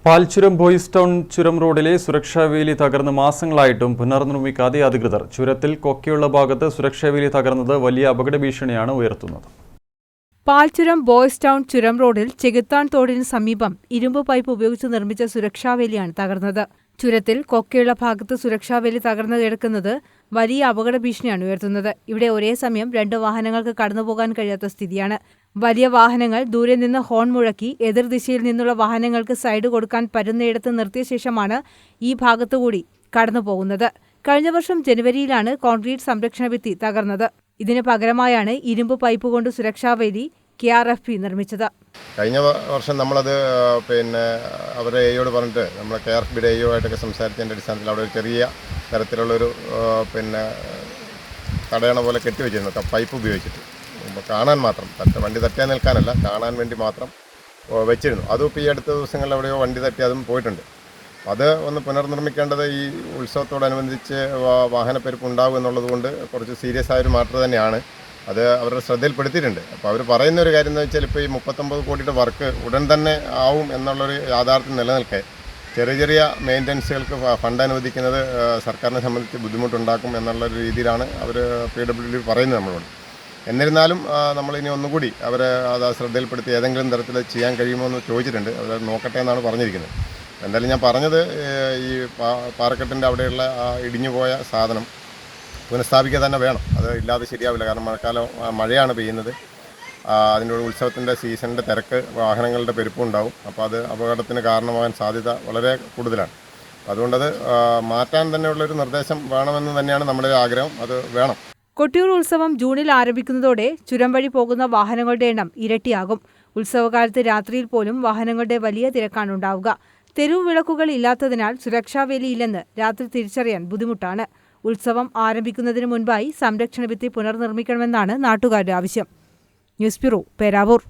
Palchuram boys town ചുരം റോഡിലെ സുരക്ഷാവേലി തകർന്ന് മാസങ്ങളായിട്ടും പുനർനിർമ്മിക്കാതെ അധികൃതർ. ചുരത്തിൽ കൊക്കയുള്ള ഭാഗത്ത് സുരക്ഷാവേലി തകർന്നത് വലിയ അപകട ഭീഷണിയാണ് ഉയർത്തുന്നത്. പാൽച്ചുരം ബോയ്സ് ടൗൺ ചുരം റോഡിൽ ചെകുത്താൻ തോടിന് സമീപം ഇരുമ്പ് പൈപ്പ് ഉപയോഗിച്ച് നിർമ്മിച്ച സുരക്ഷാവേലിയാണ് തകർന്നത്. ചുരത്തിൽ കൊക്കയുള്ള ഭാഗത്ത് സുരക്ഷാവേലി തകർന്നു കിടക്കുന്നത് വലിയ അപകട ഭീഷണിയാണ് ഉയർത്തുന്നത്. ഇവിടെ ഒരേ സമയം 2 വാഹനങ്ങൾക്ക് കടന്നുപോകാൻ കഴിയാത്ത സ്ഥിതിയാണ്. വലിയ വാഹനങ്ങൾ ദൂരെ നിന്ന് ഹോൺ മുഴക്കി എതിർദിശയിൽ നിന്നുള്ള വാഹനങ്ങൾക്ക് സൈഡ് കൊടുക്കാൻ പറ്റുന്നയിടത്ത് നിർത്തിയ ശേഷമാണ് ഈ ഭാഗത്തുകൂടി കടന്നുപോകുന്നത്. കഴിഞ്ഞ വർഷം ജനുവരിയിലാണ് കോൺക്രീറ്റ് സംരക്ഷണ ഭിത്തി തകർന്നത്. ഇതിന് പകരമായാണ് ഇരുമ്പ് പൈപ്പ് കൊണ്ട് സുരക്ഷാവേലി KRFB നിർമ്മിച്ചത്. കഴിഞ്ഞ വർഷം നമ്മളത് അവരെ എയോട് പറഞ്ഞിട്ട് നമ്മൾ KRFBയുടെ എയോ ആയിട്ടൊക്കെ സംസാരിച്ചതിൻ്റെ അടിസ്ഥാനത്തിൽ അവിടെ ഒരു ചെറിയ തരത്തിലുള്ളൊരു തടയണ പോലെ കെട്ടിവെച്ചിരുന്നു, പൈപ്പ് ഉപയോഗിച്ചിട്ട് കാണാൻ മാത്രം, വണ്ടി തട്ടിയാൽ നിൽക്കാനല്ല, കാണാൻ വേണ്ടി മാത്രം വെച്ചിരുന്നു. അതും ഇപ്പോൾ ഈ അടുത്ത ദിവസങ്ങളിൽ എവിടെയോ വണ്ടി തട്ടി അതും പോയിട്ടുണ്ട്. അത് ഒന്ന് പുനർനിർമ്മിക്കേണ്ടത് ഈ ഉത്സവത്തോടനുബന്ധിച്ച് വാഹനപ്പെരുപ്പ് ഉണ്ടാകും എന്നുള്ളത് കൊണ്ട് കുറച്ച് സീരിയസ് ആയൊരു മാറ്റർ തന്നെയാണ്. അത് അവരുടെ ശ്രദ്ധയിൽപ്പെടുത്തിയിട്ടുണ്ട്. അപ്പോൾ അവർ പറയുന്ന ഒരു കാര്യം എന്ന് വെച്ചാൽ ഇപ്പോൾ ഈ 39 കോടിയുടെ വർക്ക് ഉടൻ തന്നെ ആവും എന്നുള്ളൊരു യാഥാർത്ഥ്യം നിലനിൽക്കെ ചെറിയ ചെറിയ മെയിൻ്റനൻസുകൾക്ക് ഫണ്ട് അനുവദിക്കുന്നത് സർക്കാരിനെ സംബന്ധിച്ച് ബുദ്ധിമുട്ടുണ്ടാക്കും എന്നുള്ളൊരു രീതിയിലാണ് അവർ PWD പറയുന്നത് നമ്മളോട്. എന്നിരുന്നാലും നമ്മളിനി ഒന്നുകൂടി അവരെ അത് ശ്രദ്ധയിൽപ്പെടുത്തി ഏതെങ്കിലും തരത്തിൽ ചെയ്യാൻ കഴിയുമോ എന്ന് ചോദിച്ചിട്ടുണ്ട്. അവർ നോക്കട്ടെ എന്നാണ് പറഞ്ഞിരിക്കുന്നത്. എന്തായാലും ഞാൻ പറഞ്ഞത് ഈ പാറക്കെട്ടിൻ്റെ അവിടെയുള്ള ഇടിഞ്ഞുപോയ സാധനം പുനഃസ്ഥാപിക്കുക തന്നെ വേണം. അത് ഇല്ലാതെ ശരിയാവില്ല. കാരണം മഴയാണ് പെയ്യുന്നത്. അതിൻ്റെ ഉത്സവത്തിൻ്റെ സീസണിൻ്റെ തിരക്ക്, വാഹനങ്ങളുടെ പെരുപ്പുണ്ടാവും. അപ്പോൾ അത് അപകടത്തിന് കാരണമാകാൻ സാധ്യത വളരെ കൂടുതലാണ്. അതുകൊണ്ടത് മാറ്റാൻ തന്നെയുള്ളൊരു നിർദ്ദേശം വേണമെന്ന് തന്നെയാണ് നമ്മുടെ ആഗ്രഹം. അത് വേണം. കൊട്ടിയൂർ ഉത്സവം ജൂണിൽ ആരംഭിക്കുന്നതോടെ ചുരം വഴി പോകുന്ന വാഹനങ്ങളുടെ എണ്ണം ഇരട്ടിയാകും. ഉത്സവകാലത്ത് രാത്രിയിൽ പോലും വാഹനങ്ങളുടെ വലിയ തിരക്കാണുണ്ടാവുക. തെരുവ് വിളക്കുകൾ ഇല്ലാത്തതിനാൽ സുരക്ഷാവേലിയില്ലെന്ന് രാത്രി തിരിച്ചറിയാൻ ബുദ്ധിമുട്ടാണ്. ഉത്സവം ആരംഭിക്കുന്നതിന് മുൻപായി സംരക്ഷണ ഭിത്തി പുനർനിർമ്മിക്കണമെന്നാണ് നാട്ടുകാരുടെ ആവശ്യം. News bureau, Peravoor.